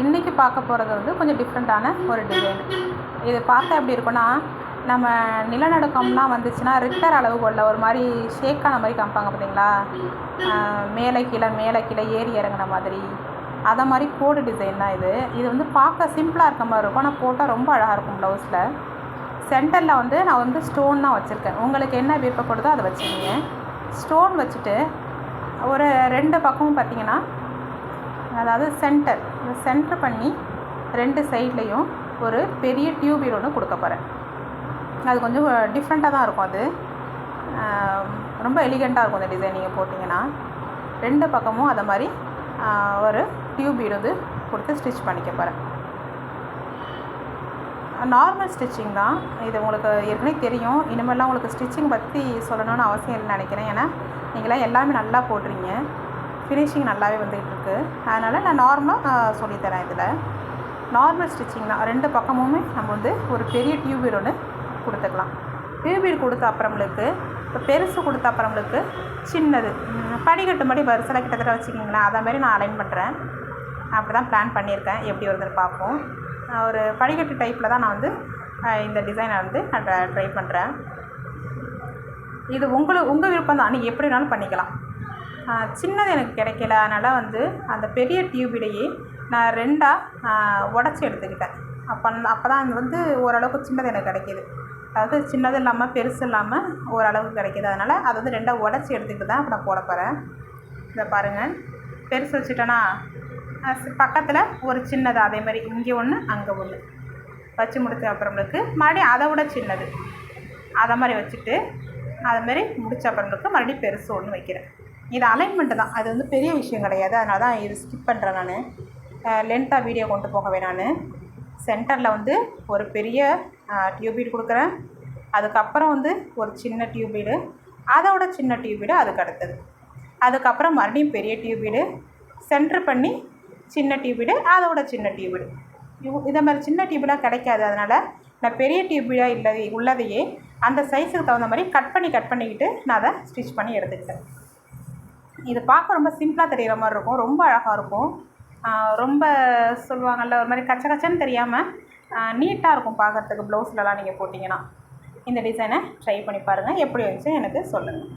இன்றைக்கி பார்க்க போகிறது வந்து கொஞ்சம் டிஃப்ரெண்ட்டான ஒரு டிசைன். இது பார்க்க எப்படி இருக்குன்னா, நம்ம நிலநடுக்கம்லாம் வந்துச்சுன்னா ரிக்டர் அளவுகோலில் ஒரு மாதிரி ஷேக்கான மாதிரி காமிப்பாங்க பார்த்தீங்களா, மேலே கீழே ஏறி இறங்குன மாதிரி, அதை மாதிரி கோடு டிசைன் தான் இது. இது வந்து பார்க்க சிம்பிளாக இருக்க மாதிரி இருக்கும், ஆனால் போட்டால் ரொம்ப அழகாக இருக்கும். ப்ளவுஸில் சென்டரில் வந்து நான் வந்து ஸ்டோன் தான் வச்சுருக்கேன். உங்களுக்கு என்ன விருப்பப்படுதோ அதை வச்சுக்கிங்க. ஸ்டோன் வச்சுட்டு ஒரு 2 பக்கமும் பார்த்திங்கன்னா, அதாவது சென்டர் பண்ணி 2 சைட்லேயும் ஒரு பெரிய டியூபீர் ஒன்று கொடுக்க போகிறேன். அது கொஞ்சம் டிஃப்ரெண்ட்டாக தான் இருக்கும். அது ரொம்ப எலிகெண்ட்டாக இருக்கும் அந்த டிசைன். நீங்கள் போட்டிங்கன்னா 2 பக்கமும் அதை மாதிரி ஒரு டியூபீர் வந்து கொடுத்து ஸ்டிச் பண்ணிக்க போகிறேன். நார்மல் ஸ்டிச்சிங் தான் இது. உங்களுக்கு ஏற்கனவே தெரியும். இனிமேலாம் உங்களுக்கு ஸ்டிச்சிங் பற்றி சொல்லணும்னு அவசியம் இல்லைன்னு நினைக்கிறேன். ஏன்னா நீங்களாம் எல்லாமே நல்லா போடுறீங்க, ஃபினிஷிங் நல்லாவே வந்துகிட்டு இருக்குது. அதனால் நான் நார்மலாக சொல்லித்தரேன். இதில் நார்மல் ஸ்டிச்சிங் தான். 2 பக்கமுமே நம்ம வந்து ஒரு பெரிய டியூபீர் ஒன்று கொடுத்துக்கலாம். டியூபீர் கொடுத்த அப்புறங்களுக்கு, இப்போ பெருசு கொடுத்த அப்புறங்களுக்கு சின்னது படிக்கட்டு மாதிரி வரிசையில் கிட்டத்தட்ட வச்சுக்கிங்களேன். அதை மாதிரி நான் அலைன் பண்ணுறேன். அப்படி தான் பிளான் பண்ணியிருக்கேன். எப்படி வருதுன்னு பார்ப்போம். ஒரு படிக்கட்டு டைப்பில் தான் நான் வந்து இந்த டிசைனை வந்து நான் ட்ரை பண்ணுறேன். இது உங்கள் விருப்பம் தான். நீங்கள் எப்படி வேணாலும் பண்ணிக்கலாம். சின்னது எனக்கு கிடைக்கல, அதனால் வந்து அந்த பெரிய டியூபிலேயே நான் 2ஆக உடச்சி எடுத்துக்கிட்டேன். அப்போ தான் வந்து ஓரளவுக்கு சின்னது எனக்கு கிடைக்கிது. அதாவது சின்னது இல்லாமல் பெருசு இல்லாமல் ஓரளவுக்கு கிடைக்கிது. அதனால் அதை வந்து 2ஆக உடச்சி எடுத்துக்கிட்டு தான் இப்போ நான் போட போகிறேன். இதை பாருங்கள், பெருசு வச்சுட்டேன்னா பக்கத்தில் ஒரு சின்னது அதே மாதிரி இங்கே ஒன்று அங்கே ஒன்று வச்சு முடிச்ச அப்புறங்களுக்கு மறுபடியும் அதை விட சின்னது அதை மாதிரி வச்சுட்டு அதுமாரி முடிச்ச அப்புறங்களுக்கு மறுபடியும் பெருசு ஒன்று வைக்கிறேன். இது அலைன்மெண்ட்டு தான். அது வந்து பெரிய விஷயம் கிடையாது. அதனால தான் இது ஸ்கிப் பண்ணுறேன். நான் லென்த்தாக வீடியோ கொண்டு போகவே. நான் சென்டரில் வந்து ஒரு பெரிய டியூபீடு கொடுக்குறேன். அதுக்கப்புறம் வந்து ஒரு சின்ன டியூபீடு, அதோட சின்ன டியூபீடு அதுக்கு அடுத்தது, அதுக்கப்புறம் மறுபடியும் பெரிய டியூபீடு, சென்ட்ரு பண்ணி சின்ன டியூபீடு, அதோட சின்ன டியூபீடு. இதை மாதிரி சின்ன டியூபீடாக கிடைக்காது. அதனால் நான் பெரிய டியூபீடாக உள்ளதையே அந்த சைஸுக்கு தகுந்த மாதிரி கட் பண்ணிக்கிட்டு நான் அதை ஸ்டிச் பண்ணி எடுத்துக்கிட்டேன். இது பார்க்க ரொம்ப சிம்பிளாக தெரிகிற மாதிரி இருக்கும், ரொம்ப அழகாக இருக்கும். ரொம்ப சொல்லுவாங்கள்ல, ஒரு மாதிரி கச்சன்னு தெரியாமல் நீட்டாக இருக்கும் பார்க்குறதுக்கு. ப்ளவுஸ்லலாம் நீங்கள் போட்டிங்கன்னா இந்த டிசைனை ட்ரை பண்ணி பாருங்கள். எப்படி வந்துச்சு எனக்கு சொல்லுங்கள்.